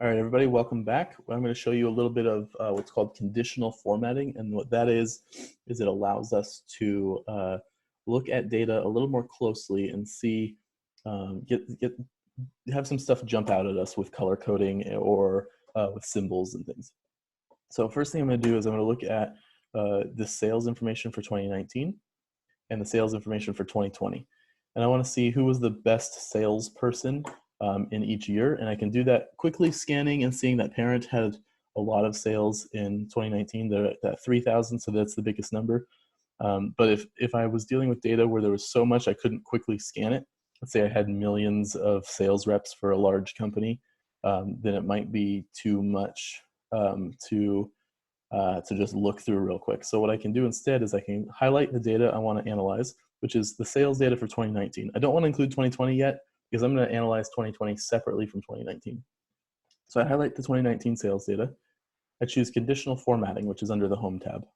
All right, everybody, welcome back. I'm going to show you a little bit of what's called conditional formatting. And what that is it allows us to look at data a little more closely and see, have some stuff jump out at us with color coding or with symbols and things. So first thing I'm going to do is I'm going to look at the sales information for 2019 and the sales information for 2020. And I want to see who was the best salesperson in each year. And I can do that quickly scanning and seeing that Parent had a lot of sales in 2019. They're at 3,000, so that's the biggest number. But if I was dealing with data where there was so much I couldn't quickly scan it, let's say I had millions of sales reps for a large company, then it might be too much to just look through real quick. So what I can do instead is I can highlight the data I want to analyze, which is the sales data for 2019. I don't want to include 2020 yet because I'm going to analyze 2020 separately from 2019. So I highlight the 2019 sales data. I choose conditional formatting, which is under the Home tab.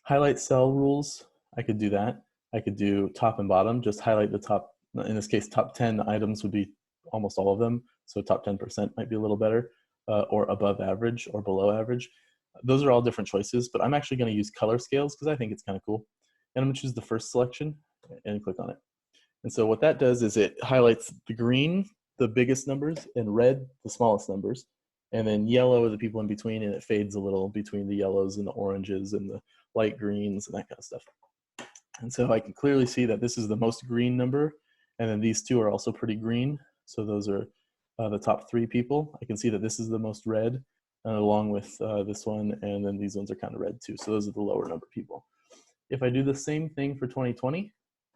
Highlight cell rules, I could do that. I could do top and bottom, just highlight the top, in this case, top 10 items would be almost all of them. So top 10% might be a little better, or above average or below average. Those are all different choices, but I'm actually going to use color scales because I think it's kind of cool. And I'm going to choose the first selection and click on it. And so what that does is it highlights the green, the biggest numbers, and red, the smallest numbers. And then yellow are the people in between, and it fades a little between the yellows and the oranges and the light greens and that kind of stuff. And so I can clearly see that this is the most green number, and then these two are also pretty green. So those are the top 3 people. I can see that this is the most red, along with this one, and then these ones are kind of red too. So those are the lower number people. If I do the same thing for 2020,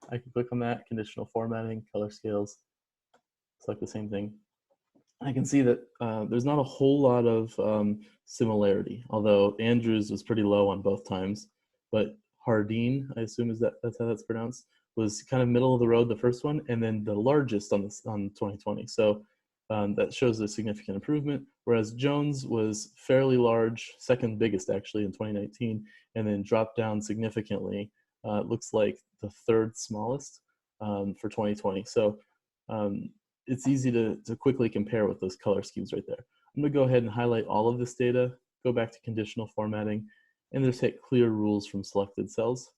I can click on that, conditional formatting, color scales, select the same thing. I can see that there's not a whole lot of similarity, although Andrews was pretty low on both times, but Hardeen, I assume that's how that's pronounced, was kind of middle of the road, the first one, and then the largest on 2020. So that shows a significant improvement, whereas Jones was fairly large, second biggest actually in 2019, and then dropped down significantly. It looks like the third smallest for 2020. So it's easy to quickly compare with those color schemes right there. I'm going to go ahead and highlight all of this data, go back to conditional formatting, and just hit clear rules from selected cells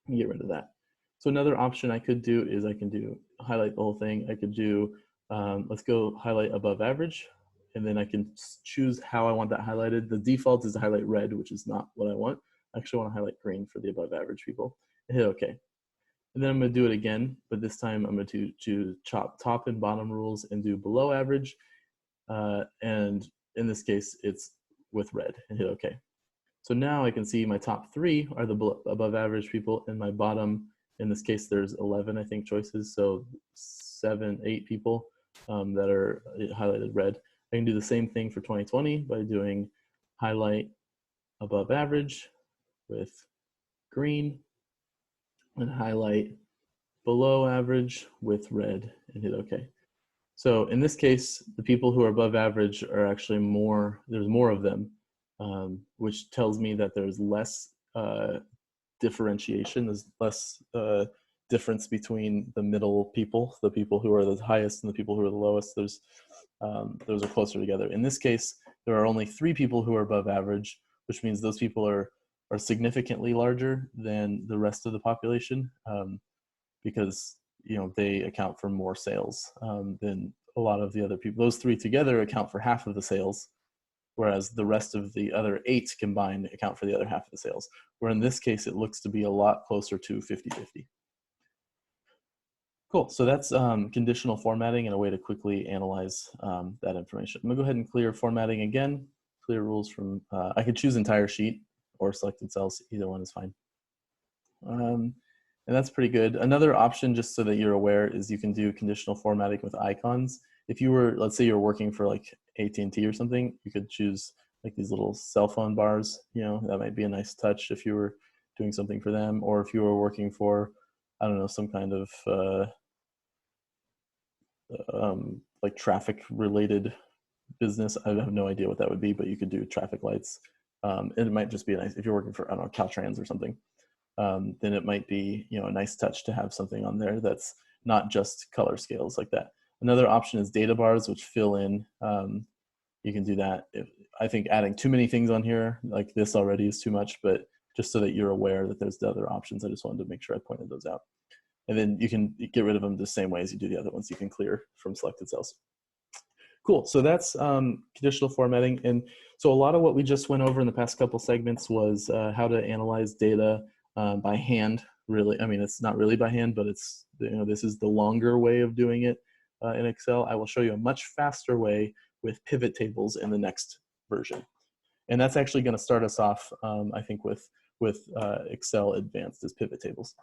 and get rid of that. So another option I could do is I can do highlight the whole thing. I could do, let's go highlight above average, and then I can choose how I want that highlighted. The default is to highlight red, which is not what I want. I actually want to highlight green for the above average people, and hit OK. And then I'm going to do it again, but this time I'm going to choose top and bottom rules and do below average. And in this case, it's with red, and hit OK. So now I can see my top 3 are the above average people, and my bottom, in this case, there's 11, I think, choices. So 7, 8 people that are highlighted red. I can do the same thing for 2020 by doing highlight above average with green, and highlight below average with red, and hit OK. So in this case, the people who are above average are actually there's more of them, which tells me that there's less differentiation, there's less difference between the middle people, the people who are the highest and the people who are the lowest. Those are closer together. In this case, there are only 3 people who are above average, which means those people are significantly larger than the rest of the population, because they account for more sales than a lot of the other people. Those 3 together account for half of the sales, whereas the rest of the other 8 combined account for the other half of the sales. Where in this case, it looks to be a lot closer to 50-50. Cool, so that's conditional formatting and a way to quickly analyze that information. I'm gonna go ahead and clear formatting again. Clear rules from, I could choose entire sheet or selected cells, either one is fine. And that's pretty good. Another option, just so that you're aware, is you can do conditional formatting with icons. If you were, let's say you're working for like AT&T or something, you could choose like these little cell phone bars, that might be a nice touch if you were doing something for them, or if you were working for, I don't know, some kind of like traffic related business. I have no idea what that would be, but you could do traffic lights. It might just be nice if you're working for, I don't know, Caltrans or something. Then it might be a nice touch to have something on there that's not just color scales like that. Another option is data bars, which fill in you can do that. I think adding too many things on here like this already is too much, but just so that you're aware that there's the other options, I just wanted to make sure I pointed those out. And then you can get rid of them the same way as you do the other ones. You can clear from selected cells. Cool, so that's conditional formatting. And so a lot of what we just went over in the past couple segments was how to analyze data by hand, really. I mean, it's not really by hand, but it's, this is the longer way of doing it in Excel. I will show you a much faster way with pivot tables in the next version. And that's actually gonna start us off, I think, with Excel Advanced as pivot tables.